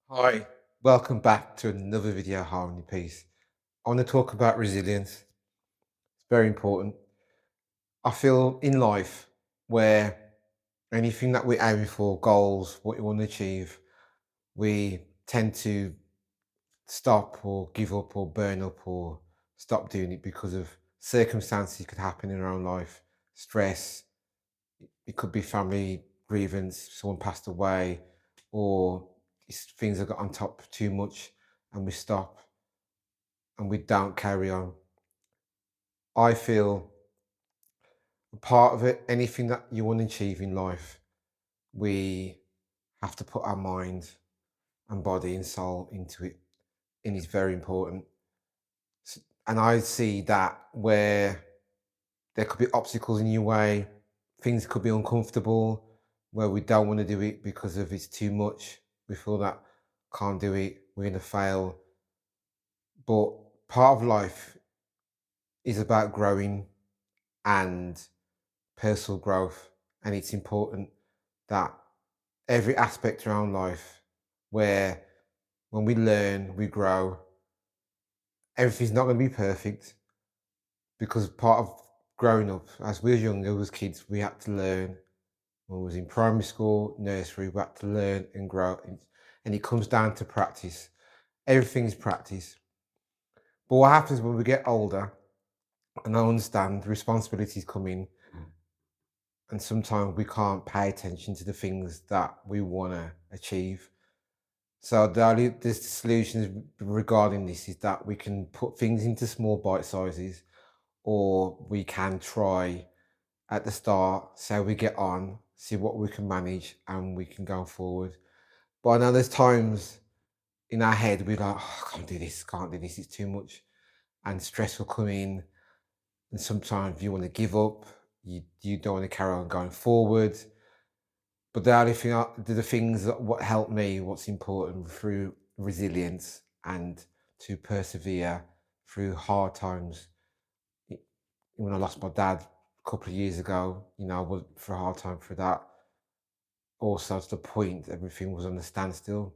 Hi, welcome back to another video, Harmony Piece. I want to talk about resilience. It's very important. I feel in life where anything that we're aiming for, goals, what you want to achieve, we tend to stop or give up or burn up or stop doing it because of circumstances that could happen in our own life, stress. It could be family grievance, someone passed away, or things have got on top too much and we stop and we don't carry on. I feel a part of it, anything that you want to achieve in life, we have to put our mind and body and soul into it. And it's very important. And I see that where there could be obstacles in your way, things could be uncomfortable, where we don't want to do it because of it's too much. We feel that can't do it, we're going to fail. But part of life is about growing and personal growth. And it's important that every aspect around life, where when we learn, we grow, everything's not going to be perfect because part of growing up, as we were younger, as kids, we had to learn. When we was in primary school, nursery, we had to learn and grow. And it comes down to practice. Everything is practice. But what happens when we get older, and I understand responsibilities come in, and sometimes we can't pay attention to the things that we want to achieve. So the solutions regarding this is that we can put things into small bite sizes, or we can try at the start, see how we get on, see what we can manage, and we can go forward. But I know there's times in our head we're like, oh, I can't do this, can't do this, it's too much, and stress will come in, and sometimes you want to give up, you don't want to carry on going forward. But the only thing, the things that what helped me, what's important through resilience and to persevere through hard times. I- When I lost my dad a couple of years ago, I went for a hard time for that. Also, to the point, everything was on a standstill.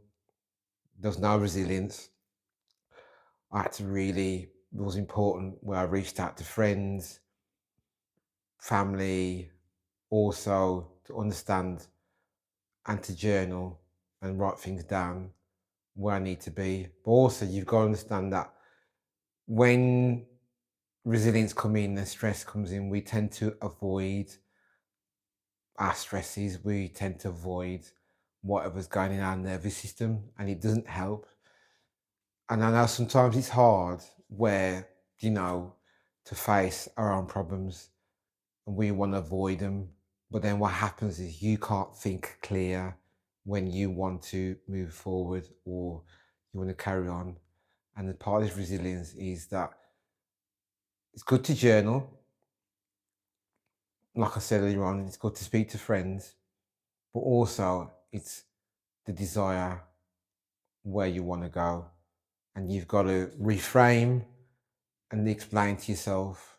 There was no resilience. I had to really, it was important where I reached out to friends, family, also to understand and to journal and write things down where I need to be. But also, you've got to understand that when resilience comes in and stress comes in, we tend to avoid our stresses. We tend to avoid whatever's going in our nervous system, and it doesn't help. And I know sometimes it's hard where, you know, to face our own problems and we want to avoid them. But then what happens is you can't think clear when you want to move forward or you want to carry on. And the part of this resilience is that it's good to journal. Like I said earlier on, it's good to speak to friends, but also it's the desire where you want to go. And you've got to reframe and explain to yourself,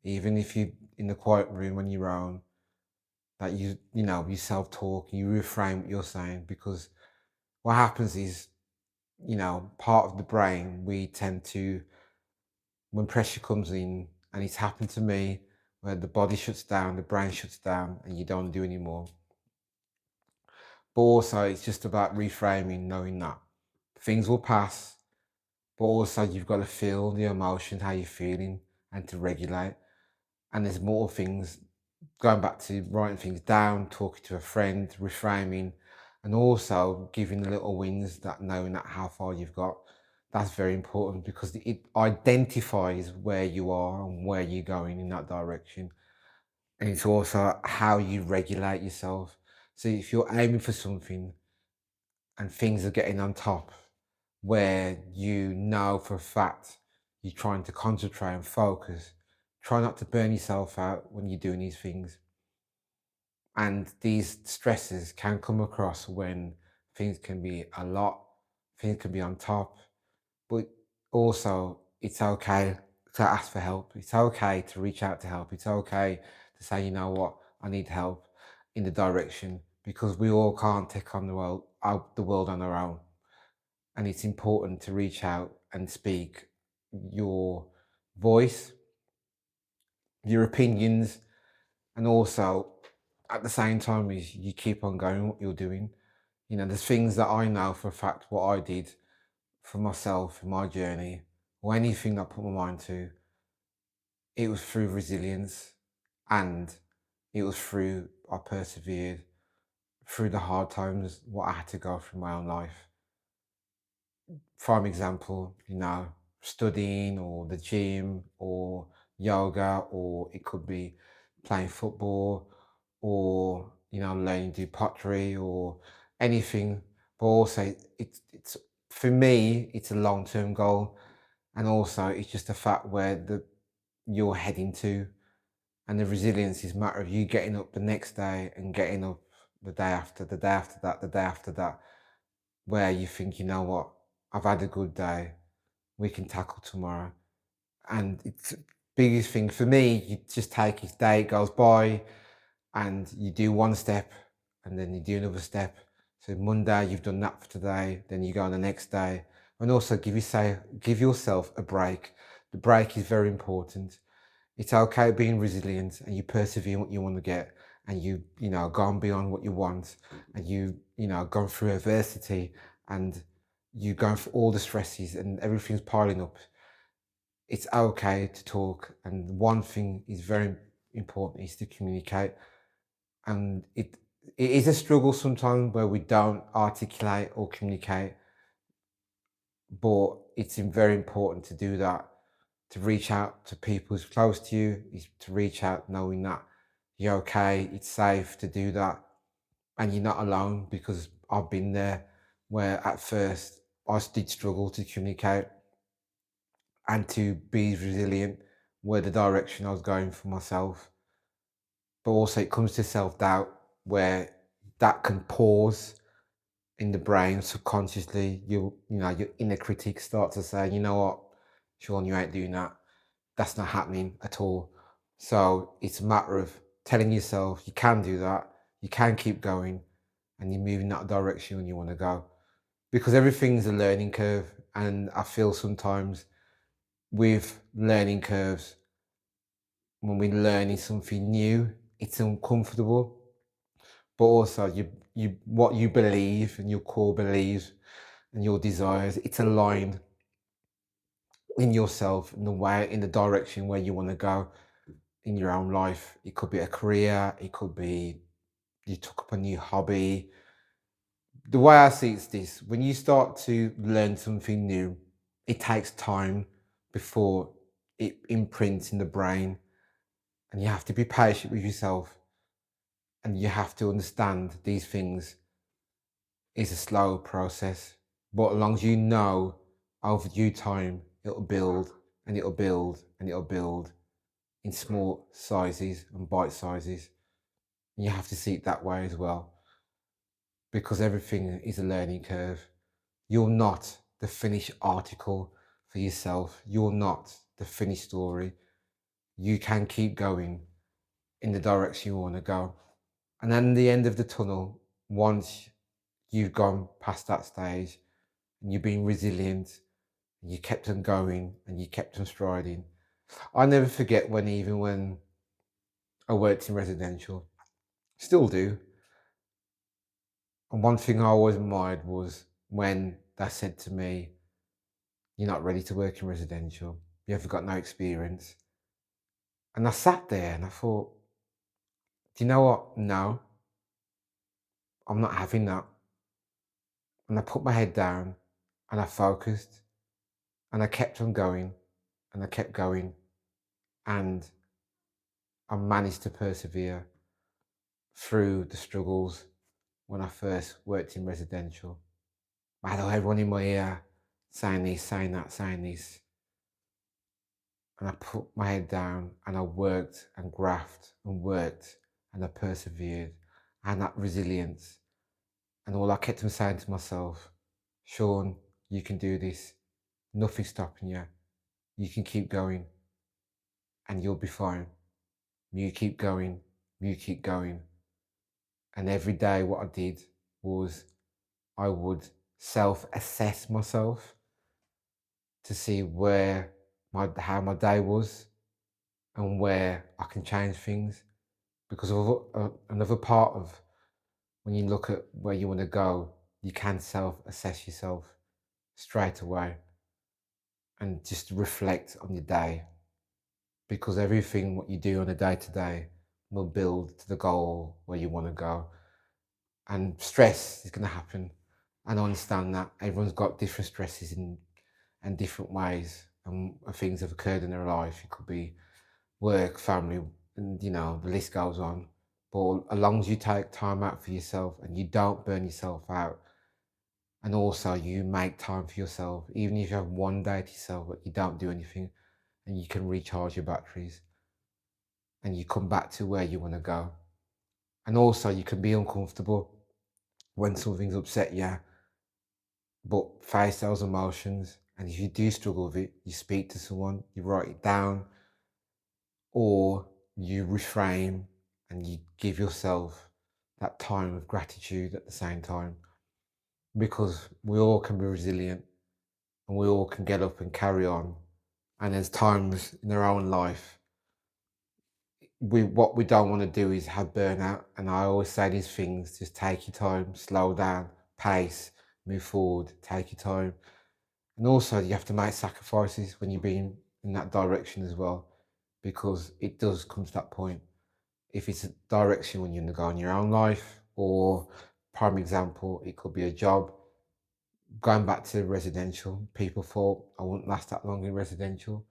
even if you're in the quiet room on your own, that you self-talk, you reframe what you're saying, because what happens is, part of the brain, we tend to, when pressure comes in, and it's happened to me, where the body shuts down, the brain shuts down, and you don't do anymore. But also, it's just about reframing, knowing that things will pass, but also you've got to feel the emotion, how you're feeling, and to regulate. And there's more things, going back to writing things down, talking to a friend, reframing, and also giving the little wins, that knowing that how far you've got. That's very important because it identifies where you are and where you're going in that direction. And it's also how you regulate yourself. So if you're aiming for something and things are getting on top, where you know for a fact you're trying to concentrate and focus, try not to burn yourself out when you're doing these things. And these stresses can come across when things can be a lot, things can be on top, but also it's okay to ask for help. It's okay to reach out to help. It's okay to say, you know what, I need help in the direction, because we all can't take on the world on our own. And it's important to reach out and speak your voice, your opinions, and also at the same time is you keep on going what you're doing. You know, there's things that I know for a fact what I did for myself in my journey, or anything I put my mind to, it was through resilience, and it was through I persevered through the hard times, what I had to go through in my own life. Prime example, you know, studying or the gym or yoga, or it could be playing football, or, you know, learning to do pottery or anything. But also, it's for me, it's a long term goal. And also, it's just a fact where you're heading to. And the resilience is a matter of you getting up the next day and getting up the day after, the day after that, the day after that, where you think, you know what, I've had a good day, we can tackle tomorrow. And it's biggest thing for me, you just take each day, it goes by, and you do one step, and then you do another step. So Monday, you've done that for today, then you go on the next day. And also give yourself a break. The break is very important. It's okay being resilient, and you persevere in what you want to get, and you know, gone beyond what you want, and you know, gone through adversity, and you going through all the stresses and everything's piling up. It's okay to talk, and one thing is very important is to communicate. And it is a struggle sometimes where we don't articulate or communicate, but it's very important to do that, to reach out to people who's close to you, is to reach out knowing that you're okay, it's safe to do that, and you're not alone, because I've been there where at first I did struggle to communicate and to be resilient where the direction I was going for myself. But also it comes to self-doubt, where that can pause in the brain subconsciously. You know, your inner critic starts to say, you know what, Sean, you ain't doing that. That's not happening at all. So it's a matter of telling yourself you can do that, you can keep going, and you move in that direction when you want to go. Because everything's a learning curve. And I feel sometimes with learning curves, when we're learning something new, it's uncomfortable. But also you what you believe and your core beliefs and your desires, it's aligned in yourself, in the way, in the direction where you want to go in your own life. It could be a career, it could be you took up a new hobby. The way I see it's this: when you start to learn something new, it takes time before it imprints in the brain, and you have to be patient with yourself, and you have to understand these things is a slow process. But as long as you know, over due time, it'll build and it'll build and it'll build in small sizes and bite sizes. And you have to see it that way as well, because everything is a learning curve. You're not the finished article for yourself. You're not the finished story. You can keep going in the direction you want to go. And then the end of the tunnel, once you've gone past that stage and you've been resilient and you kept on going and you kept on striding. I'll never forget when I worked in residential, still do. And one thing I always admired was when they said to me, you're not ready to work in residential. You haven't got no experience. And I sat there and I thought, do you know what? No, I'm not having that. And I put my head down and I focused and I kept on going and I kept going, and I managed to persevere through the struggles when I first worked in residential. I had everyone in my ear saying this, saying that, saying this. And I put my head down and I worked and grafted and worked and I persevered. And that resilience. And all I kept on saying to myself, Sean, you can do this. Nothing's stopping you. You can keep going and you'll be fine. You keep going, you keep going. And every day what I did was I would self-assess myself to see how my day was and where I can change things. Because of another part of when you look at where you want to go, you can self-assess yourself straight away and just reflect on your day, because everything what you do on a day to day will build to the goal where you want to go. And stress is going to happen, and I understand that everyone's got different stresses in and different ways, and things have occurred in their life. It could be work, family, and the list goes on. But as long as you take time out for yourself and you don't burn yourself out, and also you make time for yourself, even if you have one day to yourself but you don't do anything, and you can recharge your batteries and you come back to where you want to go. And also you can be uncomfortable when something's upset you, but face those emotions. And if you do struggle with it, you speak to someone, you write it down, or you reframe and you give yourself that time of gratitude at the same time. Because we all can be resilient and we all can get up and carry on. And there's times in our own life what we don't want to do is have burnout. And I always say these things: just take your time, slow down, pace, move forward, take your time. And also you have to make sacrifices when you're being in that direction as well, because it does come to that point. If it's a direction when you're going to go in your own life, or prime example, it could be a job. Going back to residential, people thought I wouldn't last that long in residential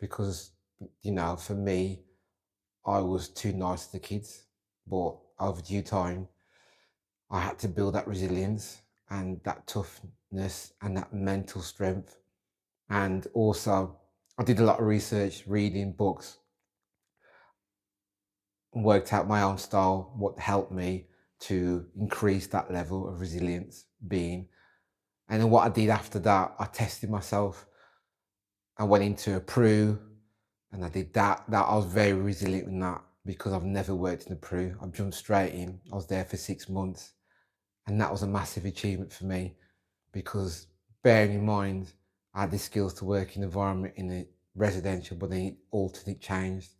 because, for me, I was too nice to the kids. But over due time, I had to build that resilience and that toughness and that mental strength. And also, I did a lot of research, reading books, and worked out my own style, what helped me to increase that level of resilience being. And then what I did after that, I tested myself. I went into a Peru and I did that. That I was very resilient in that because I've never worked in a Peru. I jumped straight in. I was there for 6 months. And that was a massive achievement for me because, bearing in mind, I had the skills to work in an environment in a residential, but then it altered, it changed.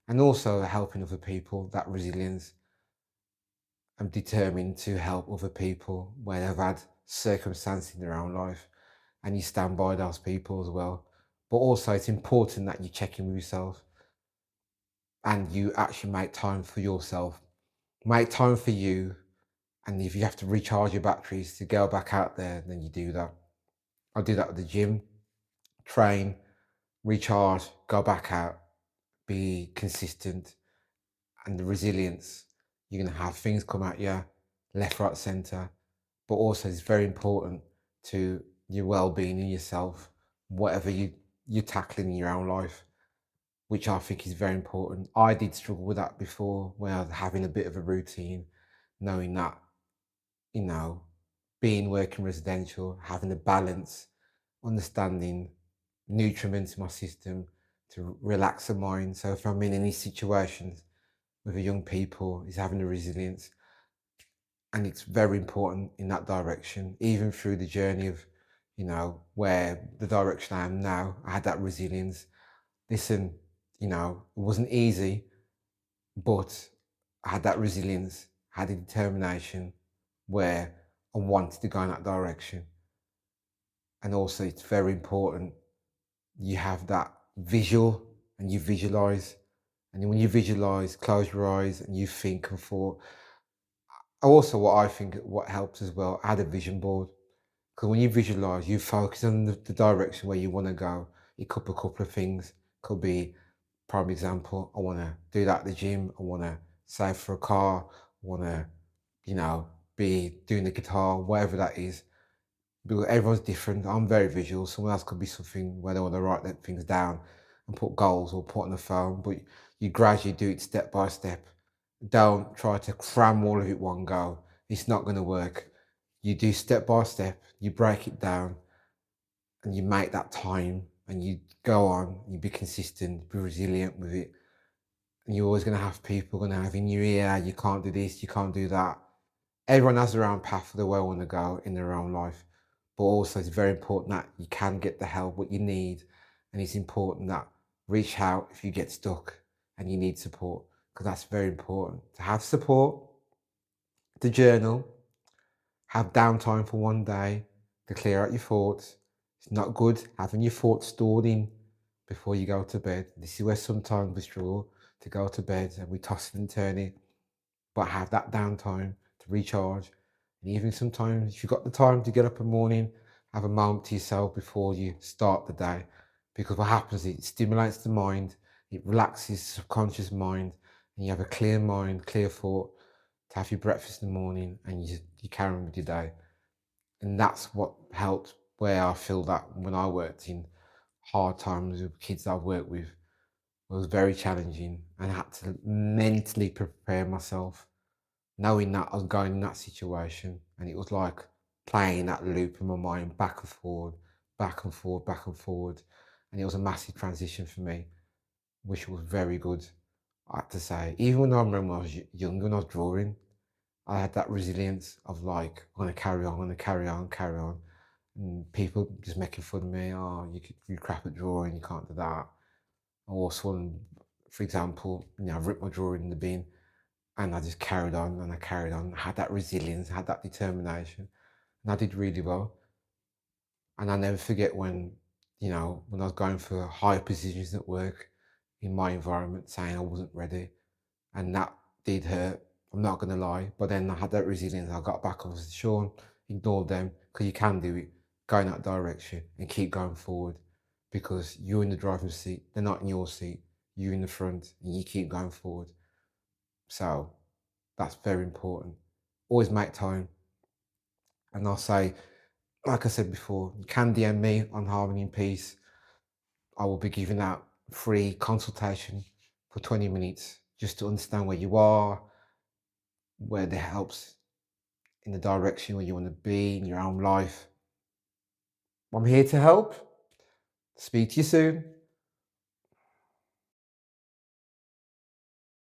And also helping other people, that resilience. I'm determined to help other people when they've had circumstances in their own life, and you stand by those people as well. But also, it's important that you check in with yourself and you actually make time for yourself. Make time for you, and if you have to recharge your batteries to go back out there, then you do that. I do that at the gym, train, recharge, go back out, be consistent, and the resilience. You're going to have things come at you, left, right, centre. But also, it's very important to your well-being in yourself, whatever you're tackling in your own life, which I think is very important. I did struggle with that before when I was having a bit of a routine, knowing that, you know, being working residential, having a balance, understanding nutriments in my system to relax the mind. So if I'm in any situations with a young people, is having a resilience. And it's very important in that direction, even through the journey of, where the direction I am now, I had that resilience. Listen, it wasn't easy, but I had that resilience, had a determination where I wanted to go in that direction. And also, it's very important you have that visual and you visualize. And when you visualize, close your eyes and you think and thought. Also, what I think what helps as well, add a vision board. Because when you visualize, you focus on the direction where you want to go. It could be a couple of things. Could be, prime example, I want to do that at the gym. I want to save for a car. I want to, be doing the guitar, whatever that is. Because everyone's different. I'm very visual. Someone else could be something where they want to write them things down and put goals or put on the phone. But you gradually do it step by step. Don't try to cram all of it one go. It's not going to work. You do step by step. You break it down, and you make that time, and you go on. You be consistent. Be resilient with it. And you're always going to have people going to have in your ear. You can't do this. You can't do that. Everyone has their own path for the way they want to go in their own life. But also it's very important that you can get the help what you need. And it's important that reach out if you get stuck and you need support. Because that's very important. To have support, to journal, have downtime for one day, to clear out your thoughts. It's not good having your thoughts stored in before you go to bed. This is where sometimes we struggle to go to bed and we toss and turn it, but have that downtime to recharge. And even sometimes, if you've got the time to get up in the morning, have a moment to yourself before you start the day. Because what happens is it stimulates the mind, it relaxes the subconscious mind, and you have a clear mind, clear thought to have your breakfast in the morning and you carry on with your day. And that's what helped where I feel that when I worked in hard times with kids I've worked with, it was very challenging and I had to mentally prepare myself, knowing that I was going in that situation. And it was like playing that loop in my mind, back and forward, back and forward, back and forward. And it was a massive transition for me, which was very good, I have to say. Even when I remember when I was younger, when I was drawing, I had that resilience of like, I'm going to carry on, I'm going to carry on, carry on. And people just making fun of me. Oh, you crap at drawing, you can't do that. Or someone, for example, I ripped my drawing in the bin and I just carried on and I carried on. I had that resilience, I had that determination, and I did really well. And I never forget when, when I was going for higher positions at work in my environment, saying I wasn't ready. And that did hurt. I'm not going to lie. But then I had that resilience. I got back. I was Sean, ignore them because you can do it. Go in that direction and keep going forward because you're in the driver's seat. They're not in your seat. You're in the front and you keep going forward. So that's very important. Always make time. And I'll say, like I said before, you can DM me on Harmony and Peace. I will be giving out free consultation for 20 minutes just to understand where you are, where the helps in the direction where you want to be in your own life. I'm here to help. Speak to you soon.